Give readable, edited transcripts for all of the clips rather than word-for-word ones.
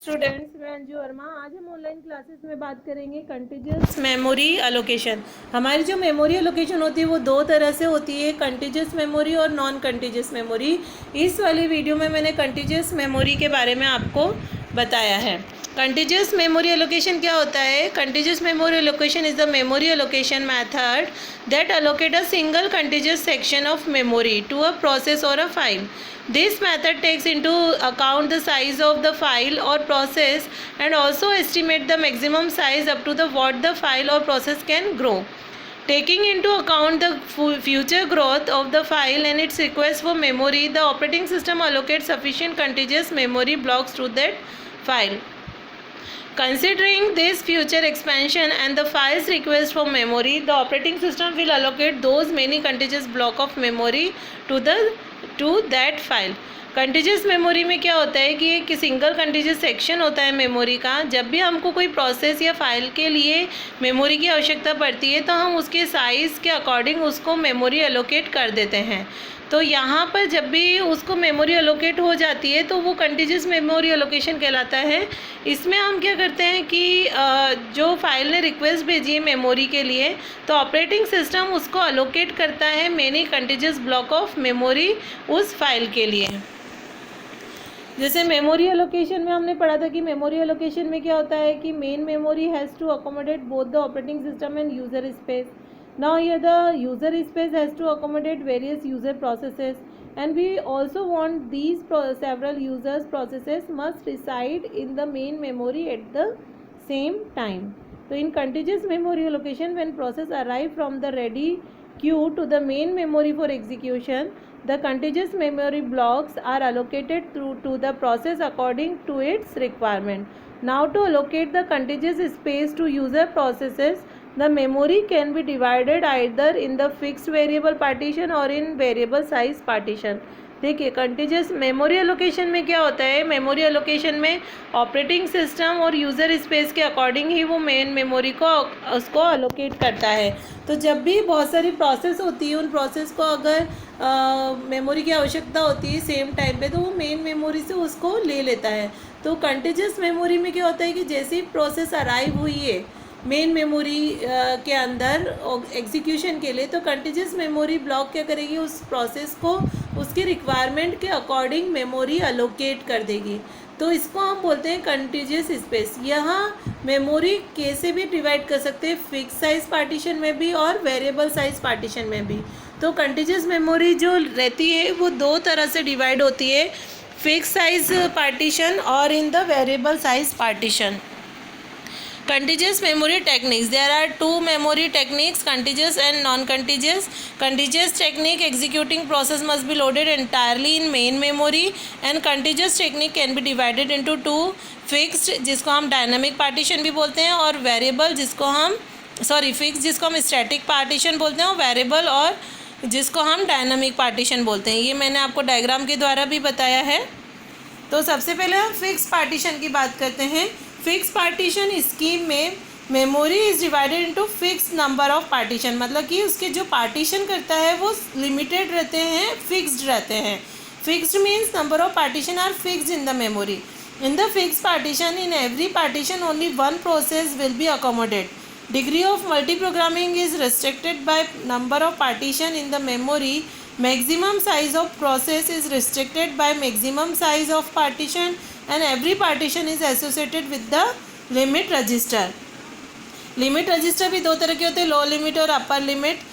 Students, मैं अंजू वर्मा। आज हम ऑनलाइन क्लासेस में बात करेंगे कंटिन्यूस मेमोरी एलोकेशन। हमारी जो मेमोरी एलोकेशन होती है वो दो तरह से होती है, कंटिन्यूस मेमोरी और नॉन कंटिन्यूस मेमोरी। इस वाली वीडियो में मैंने कंटिन्यूस मेमोरी के बारे में आपको बताया है। कंटिन्यूस मेमोरी एलोकेशन क्या होता है? Continuous memory allocation is the memory allocation method that allocate a single contiguous section of memory to a process or a file. This method takes into account the size of the file or process and also estimate the maximum size up to the what the file or process can grow. Taking into account the future growth of the file and its request for memory, the operating system allocates sufficient contiguous memory blocks to that file. Considering this future expansion and the file's request for memory, the operating system will allocate those many contiguous block of memory to that file. Continuous memory में क्या होता है कि एक single continuous section होता है memory का। जब भी हमको कोई प्रोसेस या फाइल के लिए मेमोरी की आवश्यकता पड़ती है तो हम उसके साइज़ के अकॉर्डिंग उसको मेमोरी एलोकेट कर देते हैं। तो यहाँ पर जब भी उसको मेमोरी एलोकेट हो जाती है तो वो कंटिन्यूस मेमोरी एलोकेशन कहलाता है। इसमें हम क्या करते हैं कि जो फाइल ने रिक्वेस्ट भेजी है मेमोरी के लिए तो ऑपरेटिंग सिस्टम उसको एलोकेट करता है many continuous block of memory उस फाइल के लिए। जैसे मेमोरी एलोकेशन में हमने पढ़ा था कि मेमोरी एलोकेशन में क्या होता है कि main memory has to accommodate both the operating system and user space. Now here the user space has to accommodate various user processes, and we also want these several users processes must reside in the main memory at the same time. So in continuous memory allocation, when process arrive from the ready queue to the main memory for execution, the contiguous memory blocks are allocated to the process according to its requirement. Now to allocate the contiguous space to user processes, the memory can be divided either in the fixed variable partition or in variable size partition. देखिए continuous memory allocation में क्या होता है, memory allocation में operating system और user space के according ही वो main memory को उसको एलोकेट करता है। तो जब भी बहुत सारी प्रोसेस होती है उन प्रोसेस को अगर मेमोरी की आवश्यकता होती है सेम टाइम पे तो वो मेन मेमोरी से उसको ले लेता है। तो कंटिन्यूस मेमोरी में क्या होता है कि जैसे ही प्रोसेस अराइव हुई है मेन मेमोरी के अंदर एग्जीक्यूशन के लिए तो कंटिन्यूस मेमोरी ब्लॉक क्या करेगी, उस प्रोसेस को उसकी रिक्वायरमेंट के अकॉर्डिंग मेमोरी अलोकेट कर देगी। तो इसको हम बोलते हैं कंटिन्यूस स्पेस। यहाँ मेमोरी कैसे भी डिवाइड कर सकते हैं, फिक्स साइज पार्टीशन में भी और वेरिएबल साइज पार्टीशन में भी। तो कंटिन्यूस मेमोरी जो रहती है वो दो तरह से डिवाइड होती है, फिक्स साइज पार्टीशन और in the variable size partition. Contiguous memory techniques. There are two memory techniques, contiguous and non-contiguous. Contiguous technique, executing process must be loaded entirely in main memory, and contiguous technique can be divided into two, fixed जिसको हम dynamic partition भी बोलते हैं और variable जिसको हम fixed जिसको हम static partition बोलते हैं और variable और जिसको हम dynamic partition बोलते हैं। ये मैंने आपको डायग्राम के द्वारा भी बताया है। तो सबसे पहले हम फिक्स पार्टीशन की बात करते हैं। फिक्स पार्टीशन स्कीम में memory is divided into fix number of partition, मतलब कि उसके जो पार्टीशन करता है वो लिमिटेड रहते हैं, फिक्स्ड रहते हैं। Fixed means number of partition are fixed in the memory. In the fix partition in every partition only one process will be accommodate. Degree of multiprogramming is restricted by number of partition in the memory. Maximum size of process is restricted by maximum size of partition, and every partition is associated with the limit register. Limit register भी दो तरह के होते हैं, लो limit और upper limit.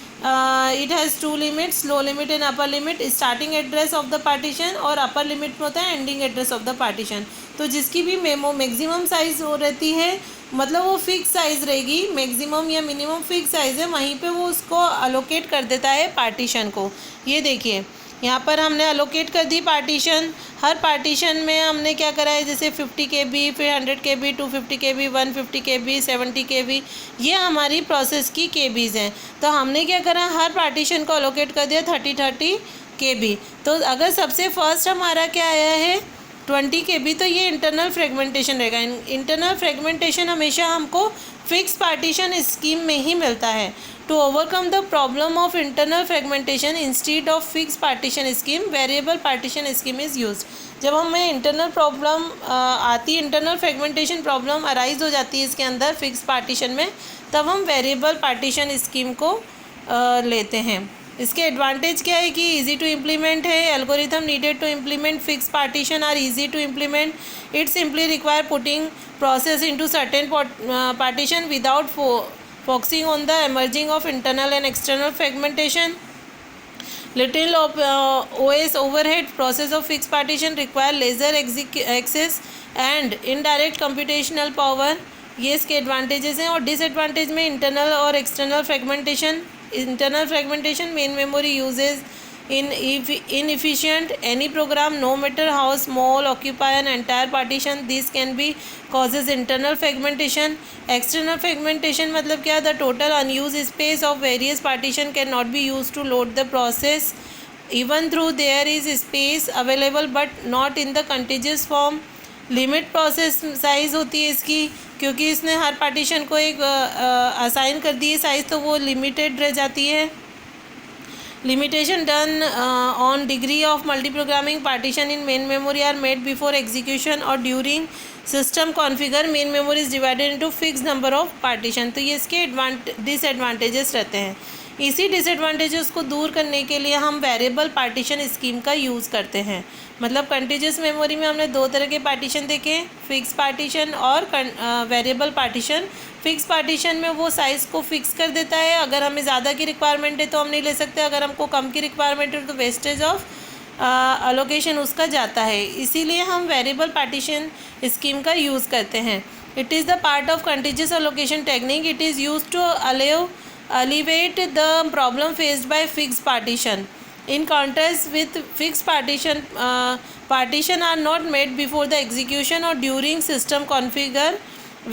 It has to limits, low limit and upper limit. Starting address of the partition और upper limit में होता है ending address of the partition. तो जिसकी भी मैक्सिमम साइज़ हो रहती है, मतलब वो फिक्स साइज़ रहेगी, मैक्सिमम या मिनिमम फिक्स साइज़ है, वहीं पे वो उसको अलोकेट कर देता है पार्टीशन को। ये देखिए यहाँ पर हमने अलोकेट कर दी पार्टीशन। हर पार्टीशन में हमने क्या करा है, जैसे 50 KB, फिर 100 KB, 250 KB, 150 KB, 70 KB, ये हमारी प्रोसेस की KBs हैं। तो हमने क्या करा, हर पार्टीशन को अलोकेट कर दिया 30 KB। तो अगर सबसे फर्स्ट हमारा क्या आया है 20 KB, तो ये इंटरनल फ्रेगमेंटेशन रहेगा। इंटरनल फ्रेगमेंटेशन हमेशा हमको फिक्स पार्टीशन स्कीम में ही मिलता है। To overcome the problem of internal fragmentation, instead of fixed partition scheme, variable partition scheme is used. जब हमें इंटरनल प्रॉब्लम आती है, इंटरनल फ्रेगमेंटेशन प्रॉब्लम अराइज हो जाती है इसके अंदर फिक्स पार्टीशन में, तब हम वेरिएबल पार्टीशन स्कीम को लेते हैं। इसके एडवांटेज क्या है कि इजी टू इम्प्लीमेंट है, algorithm needed to implement fix partition are easy to implement, it simply require putting process into certain partition without focusing on the emerging of internal and external fragmentation. Little of OS overhead. Process of fixed partition require laser access and indirect computational power. ये इसके advantages हैं। और disadvantage में internal और external fragmentation. Internal fragmentation main memory usage inefficient. Any program, no matter how small, occupy an entire partition. This can be causes internal fragmentation. External fragmentation मतलब क्या? The total unused space of various partition cannot be used to load the process, even though there is space available but not in the contiguous form. Limit process size होती है इसकी, क्योंकि इसने हर partition को एक assign कर दी है size, तो वो लिमिटेड रह जाती है। Limitation done on degree of multiprogramming partition in main memory are made before execution or during system configure. Main memory is divided into fixed number of partition. तो ये इसके डिसएडवांटेजेस रहते हैं। इसी डिसएडवांटेजेस को दूर करने के लिए हम वेरिएबल पार्टीशन स्कीम का यूज़ करते हैं। मतलब कंटिन्यूअस मेमोरी में हमने दो तरह के पार्टीशन देखे, फिक्स पार्टीशन और वेरिएबल पार्टीशन। फिक्स पार्टीशन में वो साइज़ को फिक्स कर देता है, अगर हमें ज़्यादा की रिक्वायरमेंट है तो हम नहीं ले सकते, अगर हमको कम की रिक्वायरमेंट है तो वेस्टेज ऑफ अलोकेशन उसका जाता है। इसीलिए हम वेरिएबल पार्टीशन स्कीम का यूज़ करते हैं। It is the part of continuous allocation technique. It is used to alleviate the problem faced by fixed partition. In contrast with fixed partition, partition are not made before the execution or during system configure.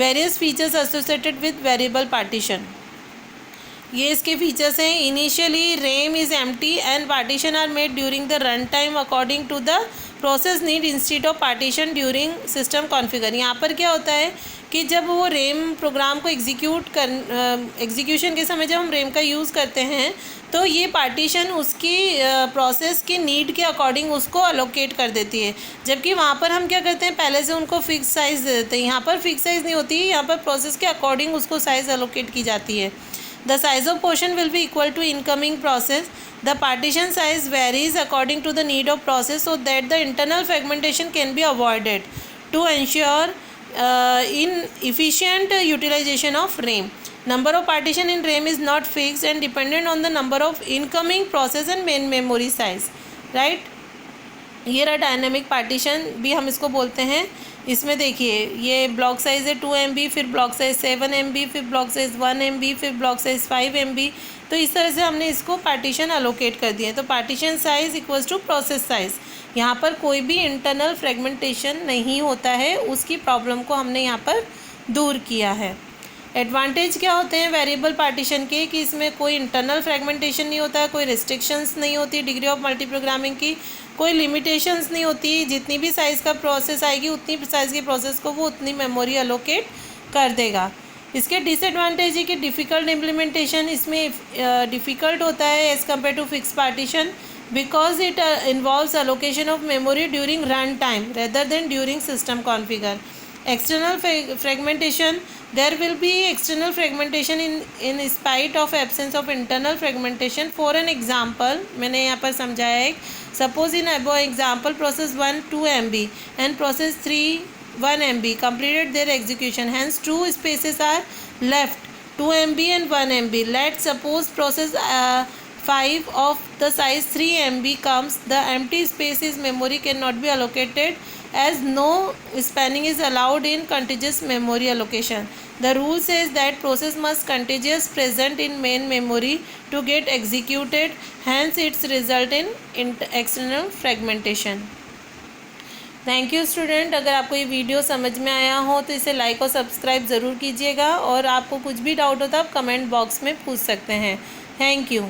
Various features associated with variable partition. ये इसके features हैं. Initially RAM is empty and partition are made during the run time according to the process need instead of partition during system configure. यहाँ पर क्या होता है कि जब वो रैम प्रोग्राम को एग्जीक्यूशन के समय जब हम रैम का यूज़ करते हैं तो ये पार्टीशन उसकी प्रोसेस की नीड के अकॉर्डिंग उसको अलोकेट कर देती है. जबकि वहाँ पर हम क्या करते हैं, पहले से उनको फिक्स साइज़ दे देते हैं. यहाँ पर फिक्स साइज़ नहीं होती है, यहाँ पर प्रोसेस के अकॉर्डिंग उसको साइज़ अलोकेट की जाती है. The size of portion will be equal to incoming process. The partition size varies according to the need of process so that the internal fragmentation can be avoided to ensure efficient utilization of RAM. Number of partition in RAM is not fixed and dependent on the number of incoming process and main memory size. Right? ये रहा dynamic partition भी हम इसको बोलते हैं. इसमें देखिए ये ब्लॉक साइज़ है 2 MB, फिर ब्लॉक साइज़ 7 MB, फिर ब्लॉक साइज़ 1 MB, फिर ब्लॉक साइज़ 5 MB. तो इस तरह से हमने इसको पार्टीशन अलोकेट कर दिए. तो partition size equals to process size. यहाँ पर कोई भी इंटरनल फ्रेगमेंटेशन नहीं होता है, उसकी प्रॉब्लम को हमने यहाँ पर दूर किया है. एडवांटेज क्या होते हैं वेरिएबल पार्टीशन के, कि इसमें कोई इंटरनल फ्रेगमेंटेशन नहीं होता है, कोई रिस्ट्रिक्शंस नहीं होती डिग्री ऑफ मल्टी प्रोग्रामिंग की, कोई लिमिटेशंस नहीं होती. जितनी भी साइज़ का प्रोसेस आएगी उतनी साइज़ की प्रोसेस को वो उतनी मेमोरी अलोकेट कर देगा. इसके डिसएडवांटेज है कि डिफ़िकल्ट इम्प्लीमेंटेशन इसमें डिफ़िकल्ट होता है as compare to fix partition, because it involves allocation of memory during run time rather than during system configure. External fragmentation, there will be external fragmentation in spite of absence of internal fragmentation. For an example, मैंने यहाँ पर समझाया है. Suppose in above example process 1 2 MB and process 3 1 MB completed their execution. Hence two spaces are left, 2 MB and 1 MB. Let's suppose process 5 of the size 3 MB comes. The empty spaces memory cannot be allocated as no spanning is allowed in contiguous memory allocation. The rule says that process must contiguous present in main memory to get executed. Hence its result in external fragmentation. Thank you student. अगर आपको ये video समझ में आया हो तो इसे like और सब्सक्राइब ज़रूर कीजिएगा, और आपको कुछ भी डाउट हो तो आप कमेंट बॉक्स में पूछ सकते हैं. Thank you.